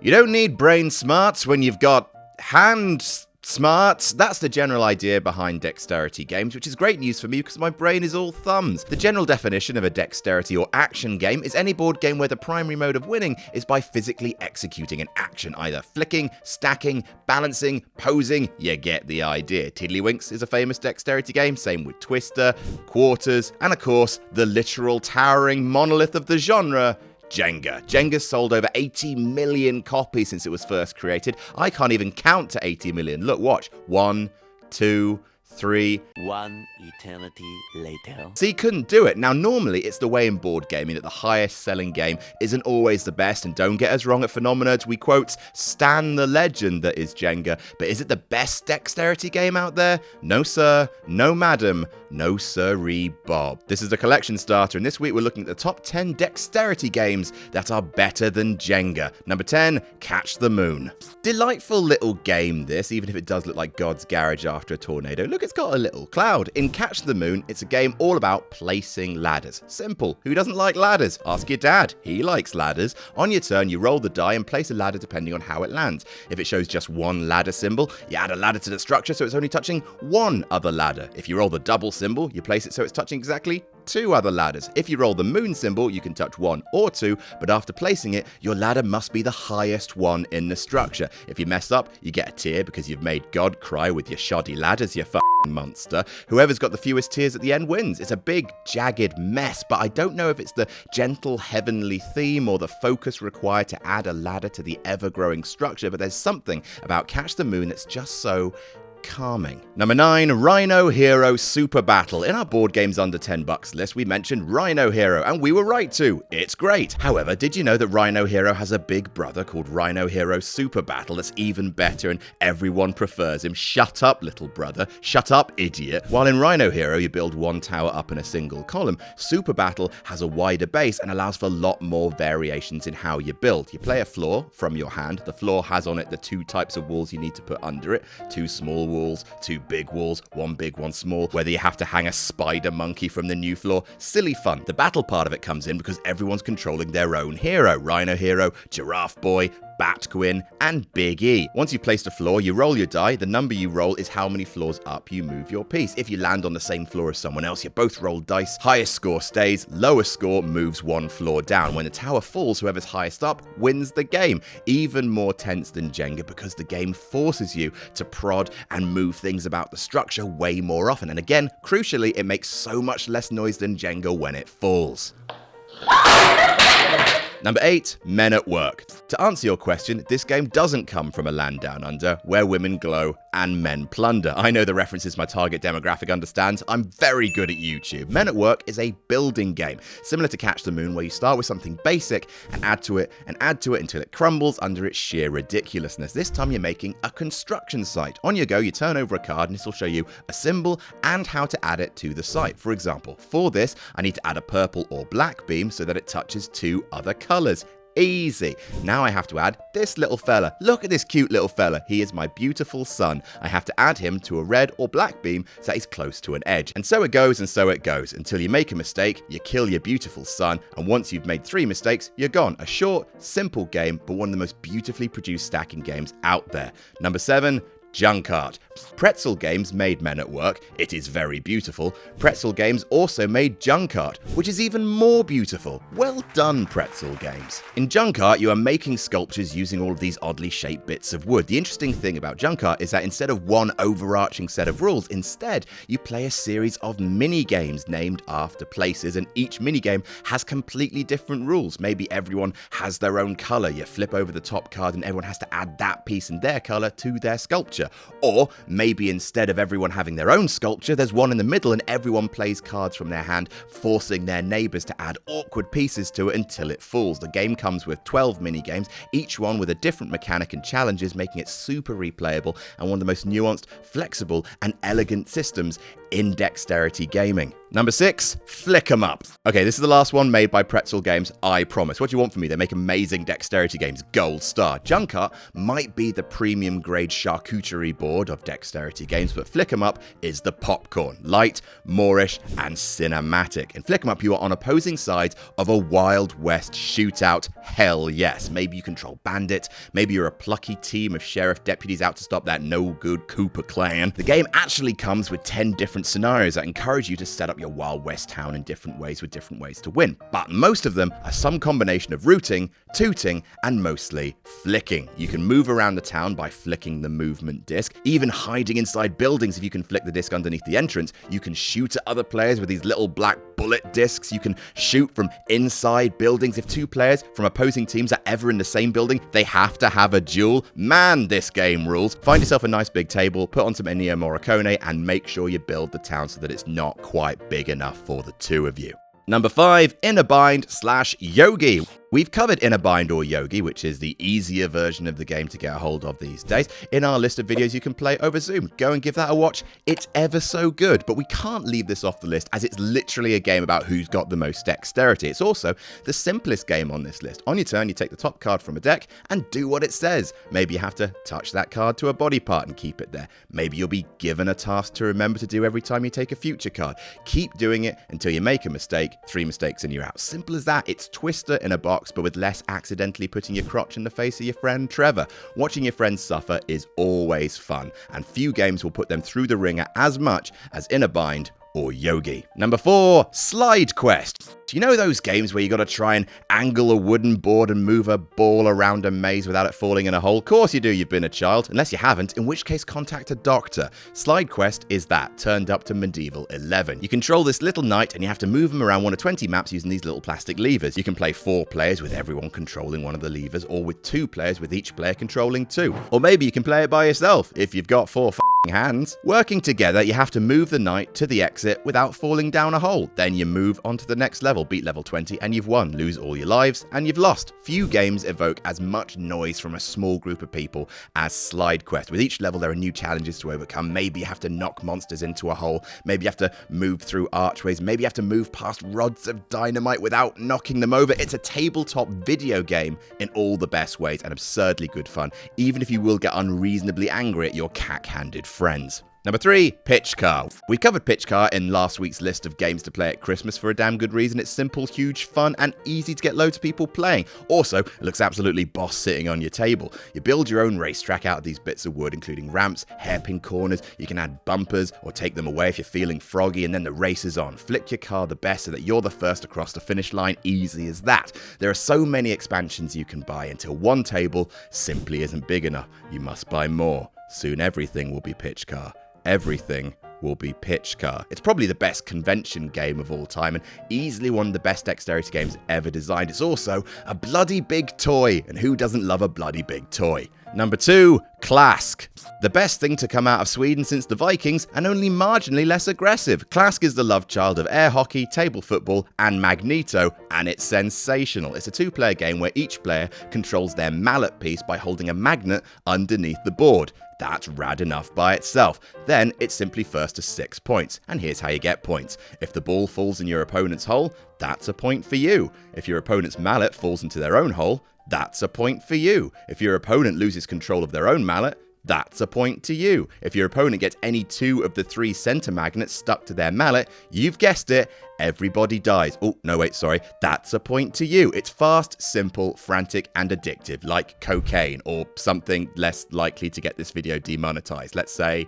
You don't need brain smarts when you've got hand smarts. That's the general idea behind dexterity games, which is great news for me because my brain is all thumbs. The general definition of a dexterity or action game is any board game where the primary mode of winning is by physically executing an action, either flicking, stacking, balancing, posing. You get the idea. Tiddlywinks is a famous dexterity game, same with Twister, Quarters, and of course, the literal towering monolith of the genre, Jenga. Jenga's sold over 80 million copies since it was first created. I can't even count to 80 million. Look, watch. 1, 2, 3. One eternity later. So you couldn't do it. Now, normally, it's the way in board gaming that the highest selling game isn't always the best, and don't get us wrong at Phenomenerds, we quote, "Stan the legend that is Jenga," but is it the best dexterity game out there? No sir, no madam, no sirree Bob. This is a collection starter, and this week we're looking at the top 10 dexterity games that are better than Jenga. Number 10, Catch the Moon. Delightful little game this, even if it does look like God's garage after a tornado. Look, it's got a little cloud. In Catch the Moon, it's a game all about placing ladders. Simple. Who doesn't like ladders? Ask your dad. He likes ladders. On your turn, you roll the die and place a ladder depending on how it lands. If it shows just one ladder symbol, you add a ladder to the structure so it's only touching one other ladder. If you roll the double symbol, you place it so it's touching exactly two other ladders. If you roll the moon symbol, you can touch one or two, but after placing it, your ladder must be the highest one in the structure. If you mess up, you get a tear because you've made God cry with your shoddy ladders, you monster. Whoever's got the fewest tears at the end wins. It's a big, jagged mess, but I don't know if it's the gentle, heavenly theme or the focus required to add a ladder to the ever-growing structure, but there's something about Catch the Moon that's just so calming. Number 9, Rhino Hero Super Battle. In our board games under $10 list, we mentioned Rhino Hero, and we were right to. It's great. However, did you know that Rhino Hero has a big brother called Rhino Hero Super Battle that's even better and everyone prefers him? Shut up, little brother. Shut up, idiot. While in Rhino Hero, you build one tower up in a single column, Super Battle has a wider base and allows for a lot more variations in how you build. You play a floor from your hand. The floor has on it the two types of walls you need to put under it. Two small walls, two big walls, one big, one small, whether you have to hang a spider monkey from the new floor. Silly fun. The battle part of it comes in because everyone's controlling their own hero. Rhino Hero, Giraffe Boy, Bat Quinn, and Big E. Once you've placed a floor, you roll your die. The number you roll is how many floors up you move your piece. If you land on the same floor as someone else, you both roll dice. Highest score stays, lowest score moves one floor down. When the tower falls, whoever's highest up wins the game. Even more tense than Jenga because the game forces you to prod and move things about the structure way more often. And again, crucially, it makes so much less noise than Jenga when it falls. Number 8, Men at Work. To answer your question, this game doesn't come from a land down under where women glow and men plunder. I know the references my target demographic understands. I'm very good at YouTube. Men at Work is a building game, similar to Catch the Moon, where you start with something basic and add to it until it crumbles under its sheer ridiculousness. This time you're making a construction site. On you go, you turn over a card and this will show you a symbol and how to add it to the site. For example, for this, I need to add a purple or black beam so that it touches two other colors. Easy. Now I have to add this little fella. Look at this cute little fella. He is my beautiful son. I have to add him to a red or black beam so that he's close to an edge. And so it goes and so it goes until you make a mistake, you kill your beautiful son, and once you've made 3 mistakes, you're gone. A short, simple game, but one of the most beautifully produced stacking games out there. Number 7, Junkart. Pretzel Games made Men at Work. It is very beautiful. Pretzel Games also made Junkart, which is even more beautiful. Well done, Pretzel Games. In Junkart, you are making sculptures using all of these oddly shaped bits of wood. The interesting thing about Junkart is that instead of one overarching set of rules, instead, you play a series of mini-games named after places, and each mini-game has completely different rules. Maybe everyone has their own color. You flip over the top card and everyone has to add that piece in their color to their sculpture. Or maybe instead of everyone having their own sculpture, there's one in the middle and everyone plays cards from their hand, forcing their neighbors to add awkward pieces to it until it falls. The game comes with 12 mini-games, each one with a different mechanic and challenges, making it super replayable and one of the most nuanced, flexible, and elegant systems in dexterity gaming. Number 6, Flick 'em Up. Okay, this is the last one made by Pretzel Games, I promise. What do you want from me? They make amazing dexterity games, gold star. Junkart might be the premium grade charcuterie board of dexterity games, but Flick 'em Up is the popcorn. Light, moorish, and cinematic. In Flick 'em Up, you are on opposing sides of a Wild West shootout. Hell yes. Maybe you control bandit. Maybe you're a plucky team of sheriff deputies out to stop that no-good Cooper clan. The game actually comes with 10 different scenarios that encourage you to set up your Wild West town in different ways with different ways to win. But most of them are some combination of rooting, tooting, and mostly flicking. You can move around the town by flicking the movement disc, even hiding inside buildings if you can flick the disc underneath the entrance. You can shoot at other players with these little black bullet discs. You can shoot from inside buildings. If 2 players from opposing teams are ever in the same building, they have to have a duel. Man, this game rules. Find yourself a nice big table, put on some Ennio Morricone, and make sure you build the town so that it's not quite big enough for the 2 of you. Number 5, In a Bind / Yogi. We've covered In a Bind or Yogi, which is the easier version of the game to get a hold of these days, in our list of videos you can play over Zoom. Go and give that a watch. It's ever so good, but we can't leave this off the list as it's literally a game about who's got the most dexterity. It's also the simplest game on this list. On your turn, you take the top card from a deck and do what it says. Maybe you have to touch that card to a body part and keep it there. Maybe you'll be given a task to remember to do every time you take a future card. Keep doing it until you make a mistake. 3 mistakes and you're out. Simple as that. It's Twister in a box, but with less accidentally putting your crotch in the face of your friend Trevor. Watching your friends suffer is always fun, and few games will put them through the ringer as much as In a Bind or Yogi. Number 4, Slide Quest. Do you know those games where you got to try and angle a wooden board and move a ball around a maze without it falling in a hole? Of course you do, you've been a child. Unless you haven't, in which case contact a doctor. Slide Quest is that, turned up to medieval 11. You control this little knight and you have to move him around one of 20 maps using these little plastic levers. You can play 4 players with everyone controlling one of the levers, or with 2 players with each player controlling 2. Or maybe you can play it by yourself if you've got 4 hands. Working together, you have to move the knight to the exit without falling down a hole. Then you move on to the next level, beat level 20, and you've won. Lose all your lives, and you've lost. Few games evoke as much noise from a small group of people as Slide Quest. With each level, there are new challenges to overcome. Maybe you have to knock monsters into a hole. Maybe you have to move through archways. Maybe you have to move past rods of dynamite without knocking them over. It's a tabletop video game in all the best ways, and absurdly good fun, even if you will get unreasonably angry at your cack-handed friends. Number 3, Pitch Car. We covered Pitch Car in last week's list of games to play at Christmas for a damn good reason. It's simple, huge fun, and easy to get loads of people playing. Also, it looks absolutely boss sitting on your table. You build your own racetrack out of these bits of wood, including ramps, hairpin corners. You can add bumpers or take them away if you're feeling froggy, and then the race is on. Flick your car the best so that you're the first across the finish line. Easy as that. There are so many expansions you can buy until one table simply isn't big enough. You must buy more. Soon everything will be Pitch Car. Everything will be Pitch Car. It's probably the best convention game of all time and easily one of the best dexterity games ever designed. It's also a bloody big toy, and who doesn't love a bloody big toy? Number 2, Klask. The best thing to come out of Sweden since the Vikings, and only marginally less aggressive. Klask is the love child of air hockey, table football, and Magneto, and it's sensational. It's a 2-player game where each player controls their mallet piece by holding a magnet underneath the board. That's rad enough by itself. Then it's simply first to 6 points, and here's how you get points. If the ball falls in your opponent's hole, that's a point for you. If your opponent's mallet falls into their own hole, that's a point for you. If your opponent loses control of their own mallet, that's a point to you. If your opponent gets any 2 of the 3 center magnets stuck to their mallet, you've guessed it, everybody dies. Oh, no, wait, sorry. That's a point to you. It's fast, simple, frantic, and addictive, like cocaine, or something less likely to get this video demonetized. Let's say,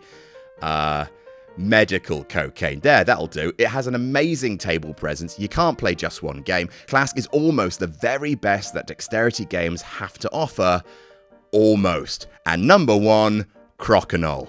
medical cocaine. There, that'll do. It has an amazing table presence. You can't play just one game. Klask is almost the very best that dexterity games have to offer. Almost. And number 1, Crocodile.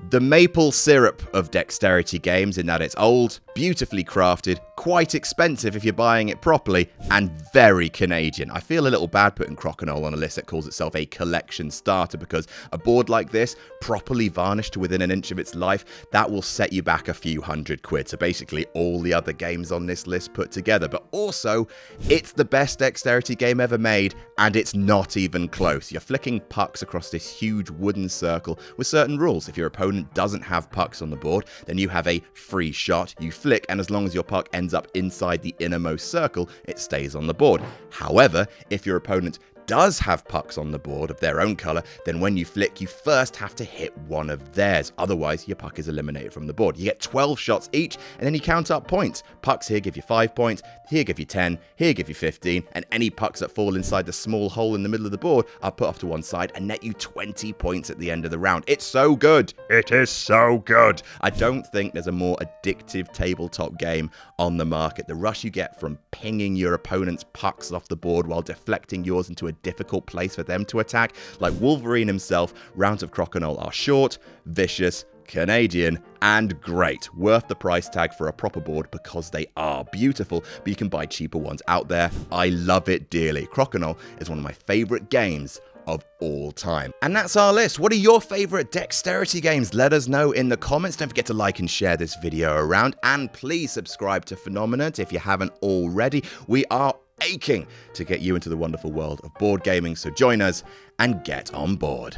The maple syrup of dexterity games, in that it's old, beautifully crafted, quite expensive if you're buying it properly, and very Canadian. I feel a little bad putting Crocodile on a list that calls itself a collection starter, because a board like this, properly varnished to within an inch of its life, that will set you back a few £100. So basically all the other games on this list put together. But also, it's the best dexterity game ever made, and it's not even close. You're flicking pucks across this huge wooden circle with certain rules. If your opponent doesn't have pucks on the board, then you have a free shot. You flick, and as long as your puck ends up inside the innermost circle, it stays on the board. However, if your opponent does have pucks on the board of their own colour, then when you flick, you first have to hit one of theirs. Otherwise, your puck is eliminated from the board. You get 12 shots each, and then you count up points. Pucks here give you 5 points, here give you 10, here give you 15, and any pucks that fall inside the small hole in the middle of the board are put off to one side and net you 20 points at the end of the round. It's so good. It is so good. I don't think there's a more addictive tabletop game on the market. The rush you get from pinging your opponent's pucks off the board while deflecting yours into a difficult place for them to attack. Like Wolverine himself, rounds of Crocodile are short, vicious, Canadian, and great. Worth the price tag for a proper board because they are beautiful, but you can buy cheaper ones out there. I love it dearly. Crocodile is one of my favourite games of all time. And that's our list. What are your favourite dexterity games? Let us know in the comments. Don't forget to like and share this video around, and please subscribe to Phenomenant if you haven't already. We are aching to get you into the wonderful world of board gaming, so join us and get on board.